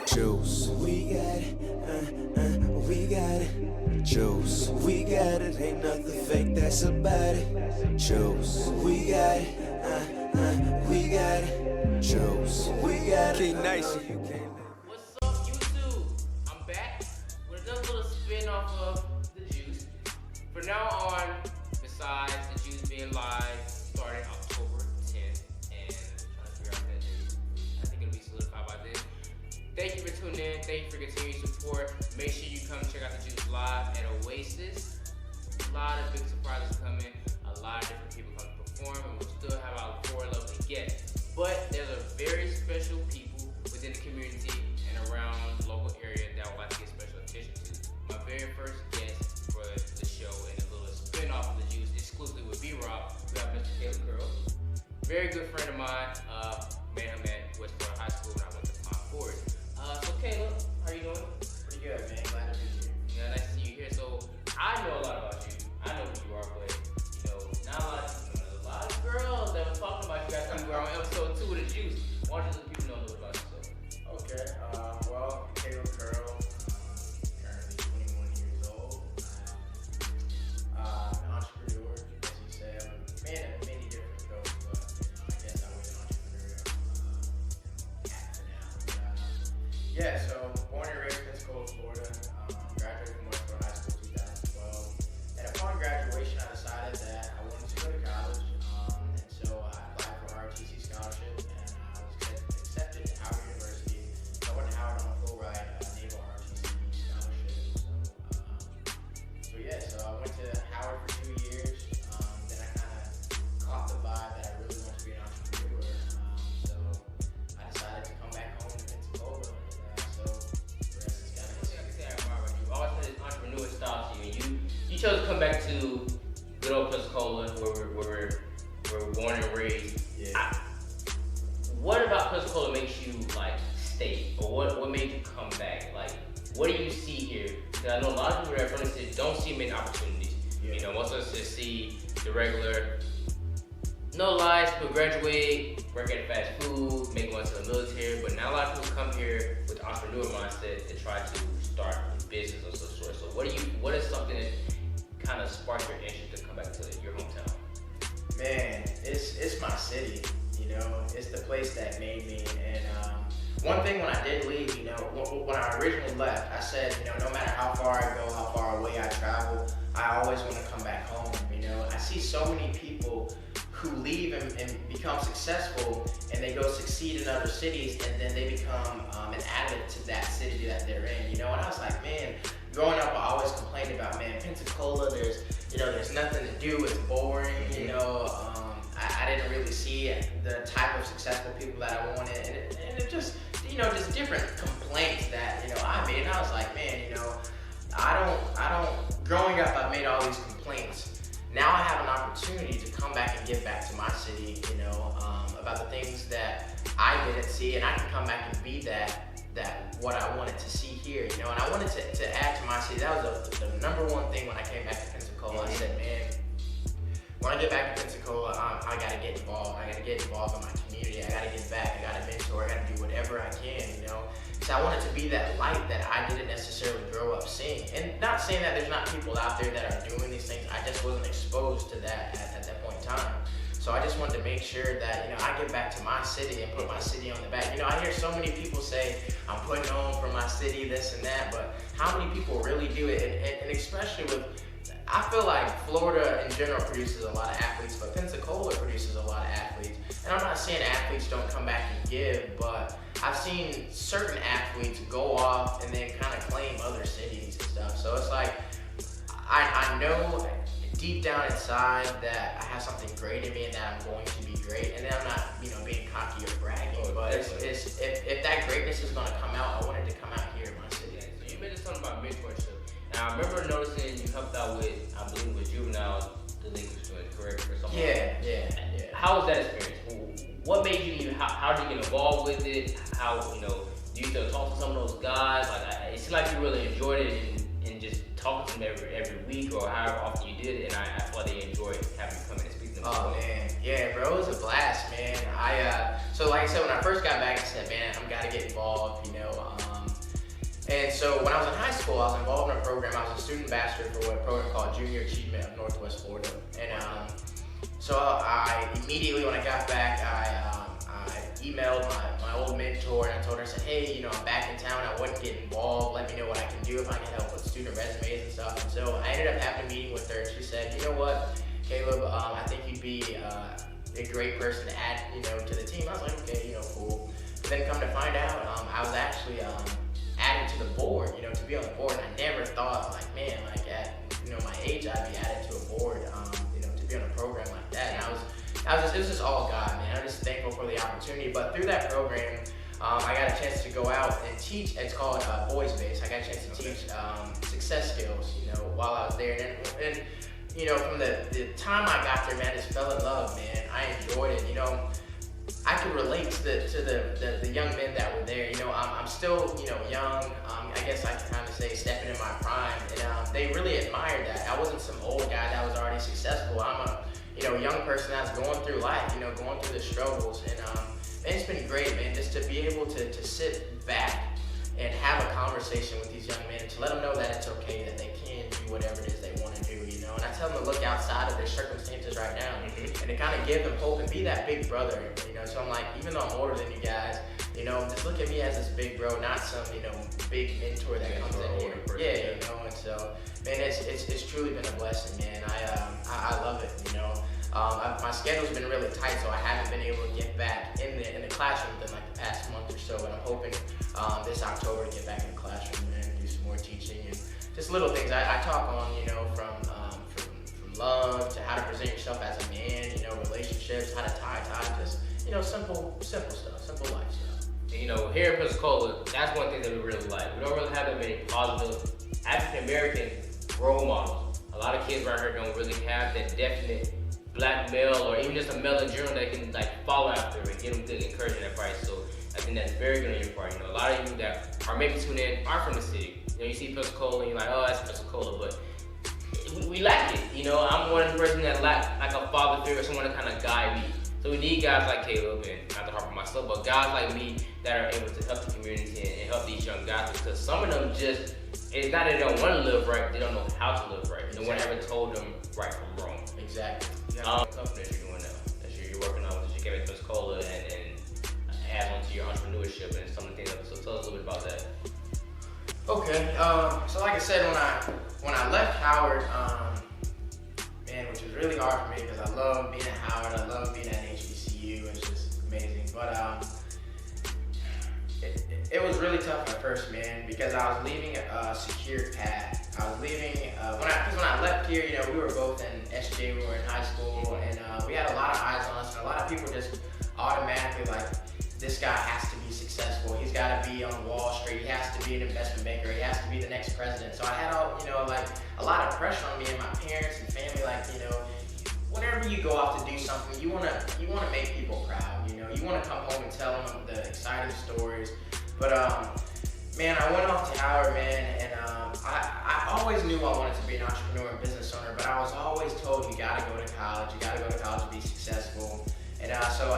Juice. We got it, we got it. Juice. We got it, ain't nothing fake that's about it. Juice. We got it, we got it. Juice. We got it. King Nation. What's up, YouTube? I'm back with another little spin off of the Juice. For now on, besides the Juice being live starting October 10th, and trying to figure out that date, I think it'll be solidified by then. Thank you for tuning in. Thank you for continuing support. Make sure you come check out the Juice live at Oasis. A lot of big surprises coming. A lot of different people come to perform, and we'll still have our 4 lovely guests. But there's a very special people within the community and around the local area that I would like to get special attention to. My very first guest for the show and a little spin-off of the Juice, exclusively with B.RoB, we have Mr. Caleb. Very good friend of mine. Met him at West Florida High School when I went to Mount Ford. So Caleb, how you doing? Pretty good, man. Glad to be here. Yeah, nice to see you here. So I know a lot about you. I know who you are, but you know, not a lot of people know. There's a lot of girls that were talking about you guys were on episode 2 of the Juice. Why don't you let people know a little about yourself? Okay. Well, Caleb Curl, currently 21 years old. I'm an entrepreneur, as you say. I'm a man of many different fields, but I guess I was an entrepreneur hat for now. Yeah, so born and raised in Pensacola, Florida. Graduated from West Florida High School 2012. And upon graduation, I decided that I wanted to go to college. And so I applied for ROTC scholarship, and I was accepted to Howard University. So I went to Howard on a full ride Naval ROTC scholarship. So yeah, so I went to Howard for 2 years. Then I kind of caught the vibe that I really wanted to be an entrepreneur. So I decided to come back home to Pensacola. So the rest is kind of One thing I can say I admire about you, I always had this entrepreneur style to you. You chose to come back to good old Pensacola, where we're born and raised. yeah. What about Pensacola makes you like stay, or what made you come back? Like, what do you see here? Because I know a lot of people that are from the city don't see many opportunities. Yeah. You know, most of us just see the regular, no lies, people graduate, work at fast food, make one to the military. But now a lot of people come here with the entrepreneur mindset to try to start a business of some sort. So what is something that kind of sparked your interest to come back to your hometown? Man, it's my city, you know, it's the place that made me. And one thing when I did leave, you know, when I originally left, I said, you know, no matter how far I go, how far away I travel, I always want to come back home. You know, I see so many people who leave and become successful, and they go succeed in other cities, and then they become an additive to that city that they're in, you know. And I was like, man, growing up, I always complained about, man, Pensacola, there's nothing to do, it's boring, you know. I didn't really see the type of successful people that I wanted, and it just, you know, just different complaints that, you know, I made. And I was like, man, you know, growing up, I've made all these complaints. Now I have an opportunity to come back and give back to my city, you know, about the things that I didn't see, and I can come back and be that what I wanted to see here, you know. And I wanted to add to my city. That was the number one thing when I came back to Pensacola. I said, man, when I get back to Pensacola, I gotta get involved. I gotta get involved in my community. I gotta give back. I gotta mentor. I gotta do whatever I can, you know. So I wanted to be that light that I didn't necessarily grow up seeing. And not saying that there's not people out there that are doing these things. I just wasn't exposed to that at that point in time. So I just wanted to make sure that, you know, I get back to my city and put my city on the back. You know, I hear so many people say, I'm putting on for my city, this and that, but how many people really do it? And especially with, I feel like Florida in general produces a lot of athletes, but Pensacola produces a lot of athletes. And I'm not saying athletes don't come back and give, but I've seen certain athletes go off and then kind of claim other cities and stuff. So it's like, I know deep down inside that I have something great in me and that I'm going to be great. And then I'm not, you know, being cocky or bragging, but if that greatness is going to come out, I want it to come out here in my city. Yeah, so you mentioned something about mentorship. And I remember noticing you helped out with, I believe, with juvenile delinquency, correct? Or something. Yeah. How was that experience? What made you, how did you get involved with it? How, you know, do you still talk to some of those guys? Like, it seemed like you really enjoyed it and just talking to them every week or however often you did it. And I feel like they enjoyed having you come in and speak to them. Oh man, yeah, bro, it was a blast, man. So like I said, when I first got back, I said, man, I'm gotta get involved, you know. And so when I was in high school, I was involved in a program. I was a student ambassador for a program called Junior Achievement of Northwest Florida. And so I immediately, when I got back, I emailed my old mentor, and I told her, I said, hey, I'm back in town. I wouldn't get involved. Let me know what I can do, if I can help with student resumes and stuff. And so I ended up having a meeting with her, and she said, you know what, Caleb, I think you'd be a great person to add, to the team. I was like, okay, cool. But then come to find out, I was actually added to the board, to be on the board. And I never thought, like, man, like at my age, I'd be added to a board, to be on a program like that. And it was just all God, man. I'm just thankful for the opportunity. But through that program, I got a chance to go out and teach. It's called Boys Base. I got a chance to teach success skills, while I was there. And from the time I got there, man, I just fell in love, man. I enjoyed it. I could relate to the young men that were there. I'm still, young. I guess I can kind of say stepping in my prime. And they really admired that. I wasn't some old guy that was already successful. I'm a young person that's going through life, going through the struggles. And man, it's been great, man, just to be able to sit back and have a conversation with these young men, and to let them know that it's okay, that they can do whatever it is they want to do, And I tell them to look outside of their circumstances right now, and to kind of give them hope and be that big brother, So I'm like, even though I'm older than you guys, just look at me as this big bro, not some, big mentor that comes in here. Yeah, and so, man, it's truly been a blessing, man. I love it, my schedule's been really tight, so I haven't been able to get back in the classroom within like the past month or so. But I'm hoping this October to get back in the classroom and do some more teaching and just little things. I talk on, from love to how to present yourself as a man, relationships, how to tie, just simple stuff, simple life stuff. And, here in Pensacola, that's one thing that we really like. We don't really have that many positive African American role models. A lot of kids right here don't really have that definite black male, or even just a male in general, that can follow after and give them good encouragement advice. So I think that's very good on your part. A lot of you that are maybe tuned in aren't from the city. You see Pensacola and you're like, oh, that's Pensacola, but we lack it. I'm one of the person that lack like a father figure, someone to kind of guide me. So we need guys like Caleb, and not to harp on myself, but guys like me that are able to help the community and help these young guys, because some of them just, it's not that they don't want to live right, they don't know how to live right. No one ever told them right from wrong. Exactly. Company that you're doing now, that you're working on, that you came in Pensacola, and add on to your entrepreneurship and some of the things. So tell us a little bit about that. Okay. So like I said, when I left Howard, man, which was really hard for me because I love being at Howard, I love being at HBCU. It's just amazing. But it was really tough at first, man, because I was leaving a secure path. I was leaving, because when I left here, we were both in SJ, we were in high school, and we had a lot of eyes on us, and a lot of people just automatically like, this guy has to be successful. He's got to be on Wall Street. He has to be an investment banker. He has to be the next president. So I had all, a lot of pressure on me and my parents and family. Whenever you go off to do something, you wanna make people proud. You wanna come home and tell them the exciting stories. But man, I went off to Howard, man, and I always knew I wanted to be an entrepreneur and business owner. But I was always told, you gotta go to college. You gotta go to college to be successful. And so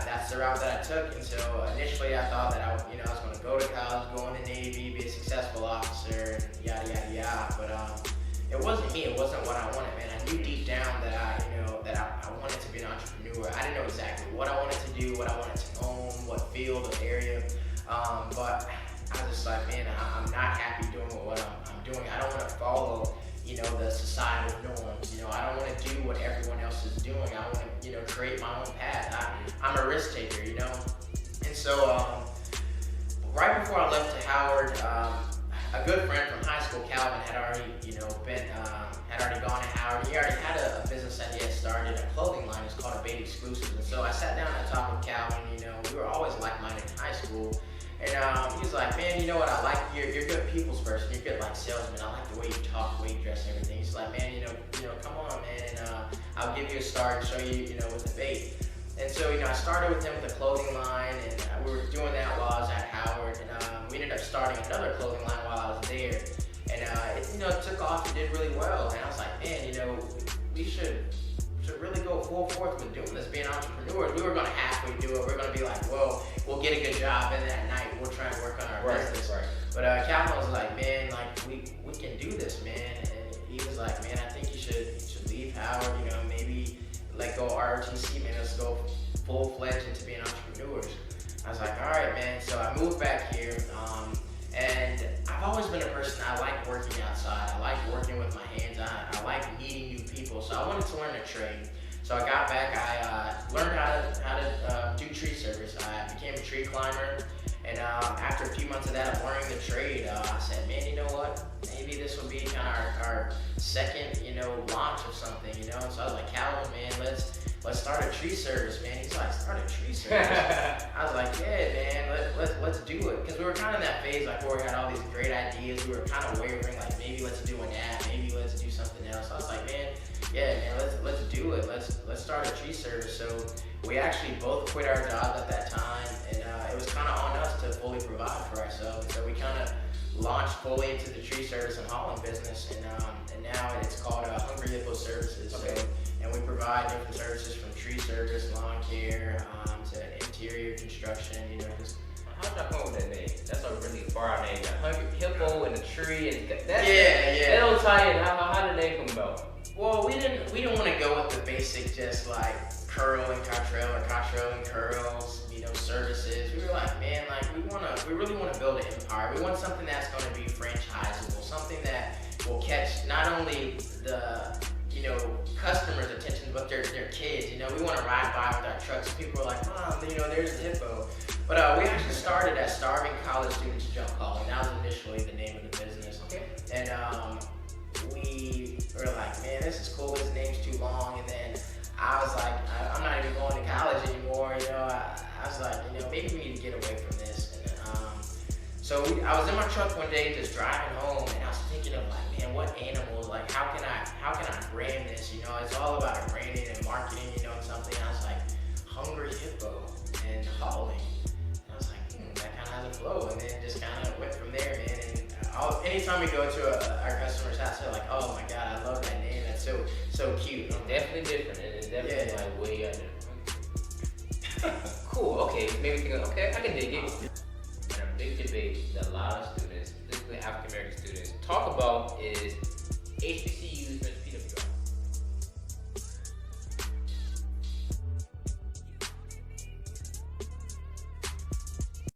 that's the route that I took. And so initially I thought that I was going to go to college, go in the Navy, be a successful officer, and yada yada yada. But it wasn't me. It wasn't what I wanted, man. I knew deep down that I wanted to be an entrepreneur. I didn't know exactly what I wanted to do, what I wanted to own, what field or area. But I was just like, man, I'm not happy doing what I'm doing. I don't want to follow the societal norms. I don't want to do what everyone else is doing. I want to, create my own path. I'm a risk taker, And so, right before I left to Howard, a good friend from high school, Calvin, had already, had already gone to Howard. He already had a business that he had started, a clothing line. It's called a B.RoB Xclusively. And so I sat down and talked with Calvin. We were always like-minded in high school. And he was like, man, you know what, I like, you're a good people's person, you're good like salesman, I like the way you talk, the way you dress, everything. He's like, man, come on, man, and I'll give you a start and show you, with the bait. And so, I started with him with a clothing line, and we were doing that while I was at Howard, and we ended up starting another clothing line while I was there. And it took off, it did really well, and I was like, man, we should really go full forth with doing this, being entrepreneurs. We were going to halfway do it. We're going to be like, whoa, we'll get a good job, and that night we'll try and work on our business. Right. But Calvin was like, man, like we can do this, man. And he was like, man, I think you should leave Howard, you know, maybe let go ROTC, man, let's go full-fledged into being entrepreneurs. I was like, all right, man. So I moved back here, and I've always been a person, I like working outside. I like working with my hands. I like meeting new people. So I wanted to learn a trade. So I got back, I learned how to do tree service. I became a tree climber. And after a few months of that, of learning the trade, I said, man, you know what? Maybe this will be kind of our second, you know, launch of something, you know? And so I was like, Calvin, man, let's start a tree service, man. He's like, start a tree service? I was like, yeah, man, let's do it. Because we were kind of in that phase, like, where we had all these great ideas. We were kind of wavering, like, maybe let's do an app, maybe let's do something else. So I was like, man, yeah, man, let's do it. Let's start a tree service. So we actually both quit our jobs at that time, and it was kind of on us to fully provide for ourselves. So we kind of launched fully into the tree service and hauling business, and now it's called Hungry Hippo Services. Okay. So, and we provide different services from tree service, lawn care, to interior construction. You know, just How did I come up with that name? That's a really far out name. That Hungry Hippo and the tree and that's yeah. That don't tie in. How did the name come about? Well, we didn't want to go with the basic, just like curl and cottrell or cottrell and curls, you know, services. We were like, man, like we really want to build an empire. We want something that's going to be franchisable, something that will catch not only the, you know, customers' attention, but their kids. You know, we want to ride by with our trucks. People are like, Mom, you know, there's a hippo. But we actually started as Starving College Students Jump Calling. That was initially the name of the business. Okay. And we were like, man, this is cool. This name's too long. And then I was like, I'm not even going to college anymore. You know, I was like, you know, maybe we need to get away from this. And so I was in my truck one day just driving home, and I was thinking of like, man, what animals? Like, how can I brand this? You know, it's all about branding and marketing. You know, and something. I was like, Hungry Hippo and hauling. And I was like, that kind of has a flow, and then just kind of went from there, man. And anytime we go to our customer's house, they're like, oh my God, I love that name. That's so cute. It's definitely different, and it's definitely Yeah. like way under. Cool. Okay. Maybe we can. Okay, I can dig it. And a big debate that a lot of students, particularly African American students, talk about is